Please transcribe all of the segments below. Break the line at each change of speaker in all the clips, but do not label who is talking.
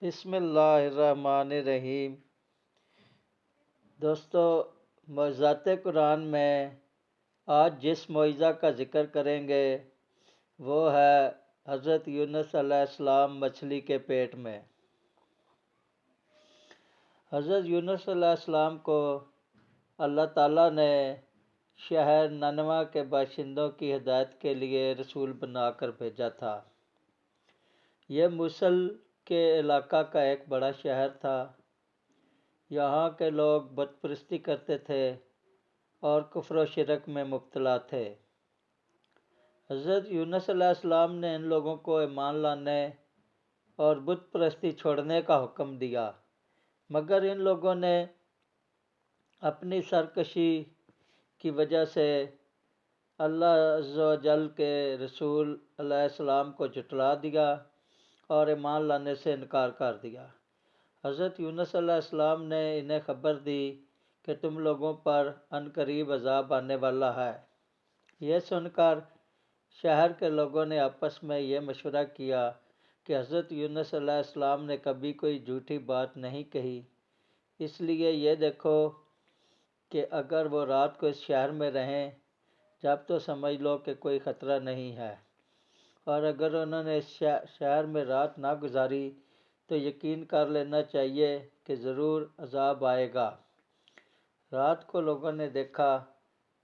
بسم اللہ الرحمن الرحیم۔ دوستو، معجزات قرآن میں آج جس معجزہ کا ذکر کریں گے وہ ہے حضرت یونس علیہ السلام مچھلی کے پیٹ میں۔ حضرت یونس علیہ السلام کو اللہ تعالیٰ نے شہر ننوا کے باشندوں کی ہدایت کے لیے رسول بنا کر بھیجا تھا۔ یہ موصل کے علاقہ کا ایک بڑا شہر تھا۔ یہاں کے لوگ بت پرستی کرتے تھے اور کفر و شرک میں مبتلا تھے۔ حضرت یونس علیہ السلام نے ان لوگوں کو ایمان لانے اور بت پرستی چھوڑنے کا حکم دیا، مگر ان لوگوں نے اپنی سرکشی کی وجہ سے اللہ عز و جل کے رسول علیہ السلام کو جھٹلا دیا اور ایمان لانے سے انکار کر دیا۔ حضرت یونس علیہ السلام نے انہیں خبر دی کہ تم لوگوں پر عنقریب عذاب آنے والا ہے۔ یہ سن کر شہر کے لوگوں نے آپس میں یہ مشورہ کیا کہ حضرت یونس علیہ السلام نے کبھی کوئی جھوٹی بات نہیں کہی، اس لیے یہ دیکھو کہ اگر وہ رات کو اس شہر میں رہیں جب تو سمجھ لو کہ کوئی خطرہ نہیں ہے، اور اگر انہوں نے اس شہر میں رات نہ گزاری تو یقین کر لینا چاہیے کہ ضرور عذاب آئے گا۔ رات کو لوگوں نے دیکھا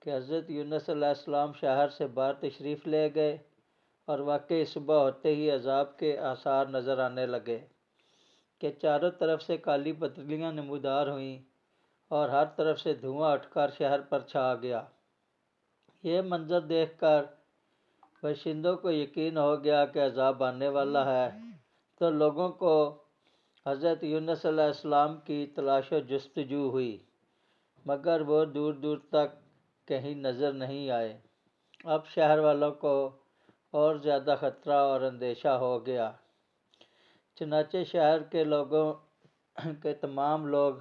کہ حضرت یونس علیہ السلام شہر سے باہر تشریف لے گئے، اور واقعی صبح ہوتے ہی عذاب کے آثار نظر آنے لگے کہ چاروں طرف سے کالی بدلیاں نمودار ہوئیں اور ہر طرف سے دھواں اٹھ کر شہر پر چھا گیا۔ یہ منظر دیکھ کر باشندوں کو یقین ہو گیا کہ عذاب آنے والا ہے، تو لوگوں کو حضرت یونس علیہ السلام کی تلاش و جستجو ہوئی، مگر وہ دور دور تک کہیں نظر نہیں آئے۔ اب شہر والوں کو اور زیادہ خطرہ اور اندیشہ ہو گیا، چنانچہ شہر کے لوگوں کے تمام لوگ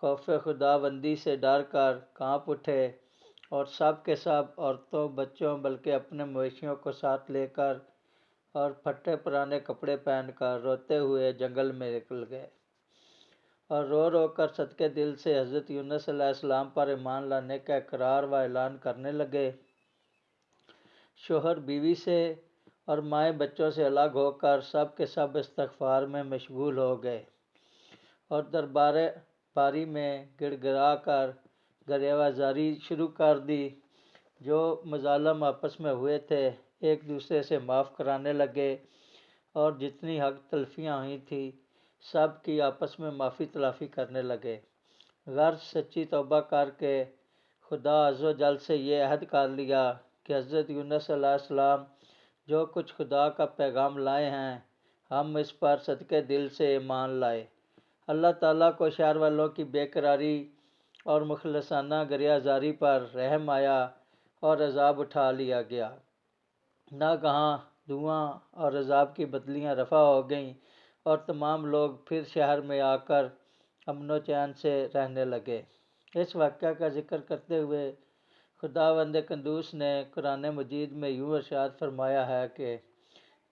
خوف خداوندی سے ڈر کر کانپ اٹھے، اور سب کے سب عورتوں، بچوں، بلکہ اپنے مویشیوں کو ساتھ لے کر اور پھٹے پرانے کپڑے پہن کر روتے ہوئے جنگل میں نکل گئے، اور رو رو کر صدقے دل سے حضرت یونس علیہ السلام پر ایمان لانے کا اقرار و اعلان کرنے لگے۔ شوہر بیوی سے اور مائیں بچوں سے الگ ہو کر سب کے سب استغفار میں مشغول ہو گئے، اور دربار باری میں گڑ گڑا کر گریہ زاری شروع کر دی۔ جو مظالم آپس میں ہوئے تھے ایک دوسرے سے معاف کرانے لگے، اور جتنی حق تلفیاں ہوئی تھیں سب کی آپس میں معافی تلافی کرنے لگے، غرض سچی توبہ کر کے خدا عز و جل سے یہ عہد کر لیا کہ حضرت یونس علیہ السلام جو کچھ خدا کا پیغام لائے ہیں ہم اس پر صدقے دل سے ایمان لائے۔ اللہ تعالیٰ کو شہر والوں کی بے قراری اور مخلصانہ گریہ زاری پر رحم آیا اور عذاب اٹھا لیا گیا۔ ناگہاں دھواں اور عذاب کی بدلیاں رفع ہو گئیں، اور تمام لوگ پھر شہر میں آ کر امن و چین سے رہنے لگے۔ اس واقعہ کا ذکر کرتے ہوئے خداوند قدوس نے قرآن مجید میں یوں ارشاد فرمایا ہے کہ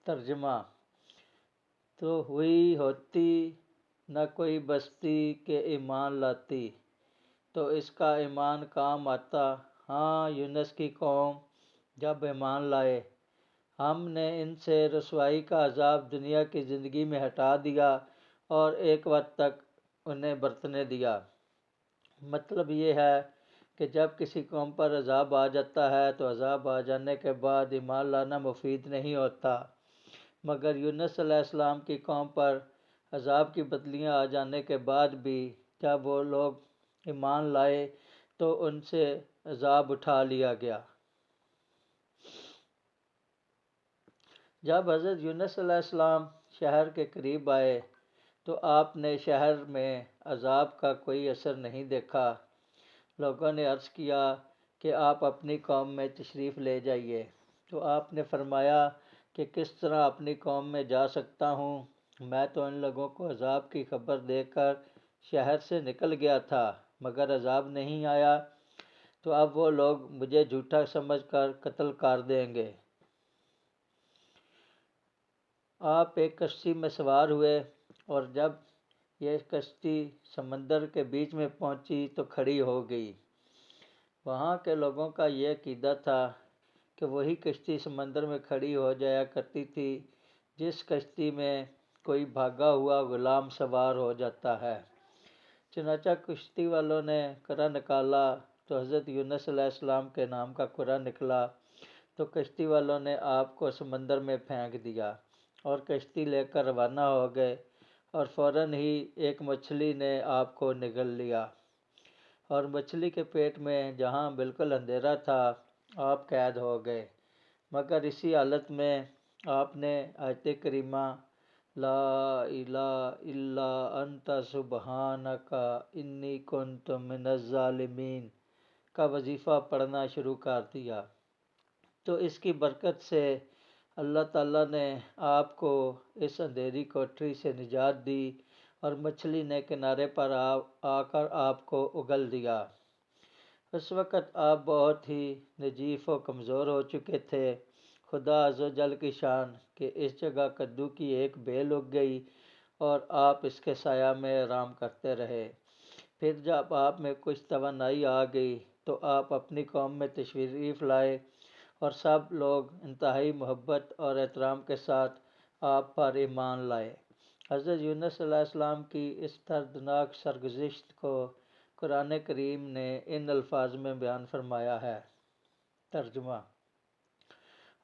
ترجمہ: تو ہوئی ہوتی نہ کوئی بستی کہ ایمان لاتی، تو اس کا ایمان کام آتا۔ ہاں، یونس کی قوم جب ایمان لائے، ہم نے ان سے رسوائی کا عذاب دنیا کی زندگی میں ہٹا دیا اور ایک وقت تک انہیں برتنے دیا۔ مطلب یہ ہے کہ جب کسی قوم پر عذاب آ جاتا ہے تو عذاب آ جانے کے بعد ایمان لانا مفید نہیں ہوتا، مگر یونس علیہ السلام کی قوم پر عذاب کی بدلیاں آ جانے کے بعد بھی جب وہ لوگ ایمان لائے تو ان سے عذاب اٹھا لیا گیا۔ جب حضرت یونس علیہ السلام شہر کے قریب آئے تو آپ نے شہر میں عذاب کا کوئی اثر نہیں دیکھا۔ لوگوں نے عرض کیا کہ آپ اپنی قوم میں تشریف لے جائیے، تو آپ نے فرمایا کہ کس طرح اپنی قوم میں جا سکتا ہوں، میں تو ان لوگوں کو عذاب کی خبر دے کر شہر سے نکل گیا تھا، مگر عذاب نہیں آیا، تو اب وہ لوگ مجھے جھوٹا سمجھ کر قتل کر دیں گے۔ آپ ایک کشتی میں سوار ہوئے اور جب یہ کشتی سمندر کے بیچ میں پہنچی تو کھڑی ہو گئی۔ وہاں کے لوگوں کا یہ عقیدہ تھا کہ وہی کشتی سمندر میں کھڑی ہو جایا کرتی تھی جس کشتی میں کوئی بھاگا ہوا غلام سوار ہو جاتا ہے۔ چنانچہ کشتی والوں نے کرا نکالا تو حضرت یونس علیہ السلام کے نام کا کرا نکلا، تو کشتی والوں نے آپ کو سمندر میں پھینک دیا اور کشتی لے کر روانہ ہو گئے، اور فوراً ہی ایک مچھلی نے آپ کو نگل لیا، اور مچھلی کے پیٹ میں جہاں بالکل اندھیرا تھا آپ قید ہو گئے۔ مگر اسی حالت میں آپ نے آیت کریمہ لا الہ الا انت سبحانک انی کنت من الظالمین کا وظیفہ پڑھنا شروع کر دیا، تو اس کی برکت سے اللہ تعالیٰ نے آپ کو اس اندھیری کوٹری سے نجات دی اور مچھلی نے کنارے پر آ کر آپ کو اگل دیا۔ اس وقت آپ بہت ہی نزیف و کمزور ہو چکے تھے۔ خدا عز و جل کی شان کہ اس جگہ کدو کی ایک بیل اگ گئی اور آپ اس کے سایہ میں آرام کرتے رہے۔ پھر جب آپ میں کچھ توانائی آ گئی تو آپ اپنی قوم میں تشریف لائے اور سب لوگ انتہائی محبت اور احترام کے ساتھ آپ پر ایمان لائے۔ حضرت یونس علیہ السلام کی اس دردناک سرگزشت کو قرآن کریم نے ان الفاظ میں بیان فرمایا ہے۔ ترجمہ: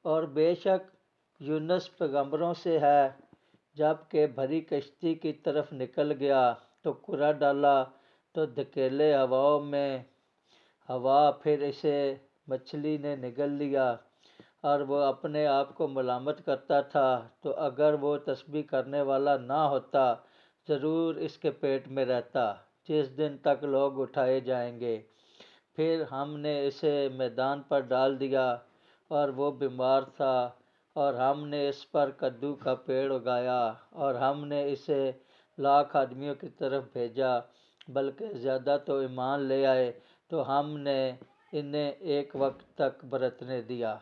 اور بے شک یونس پیغمبروں سے ہے، جب کہ بھری کشتی کی طرف نکل گیا تو کرا ڈالا تو دھکیلے ہواؤں میں ہوا، پھر اسے مچھلی نے نگل لیا، اور وہ اپنے آپ کو ملامت کرتا تھا، تو اگر وہ تسبیح کرنے والا نہ ہوتا ضرور اس کے پیٹ میں رہتا جس دن تک لوگ اٹھائے جائیں گے۔ پھر ہم نے اسے میدان پر ڈال دیا اور وہ بیمار تھا، اور ہم نے اس پر کدو کا پیڑ اگایا، اور ہم نے اسے 1,00,000 آدمیوں کی طرف بھیجا، بلکہ زیادہ تو ایمان لے آئے، تو ہم نے انہیں ایک وقت تک برتنے دیا۔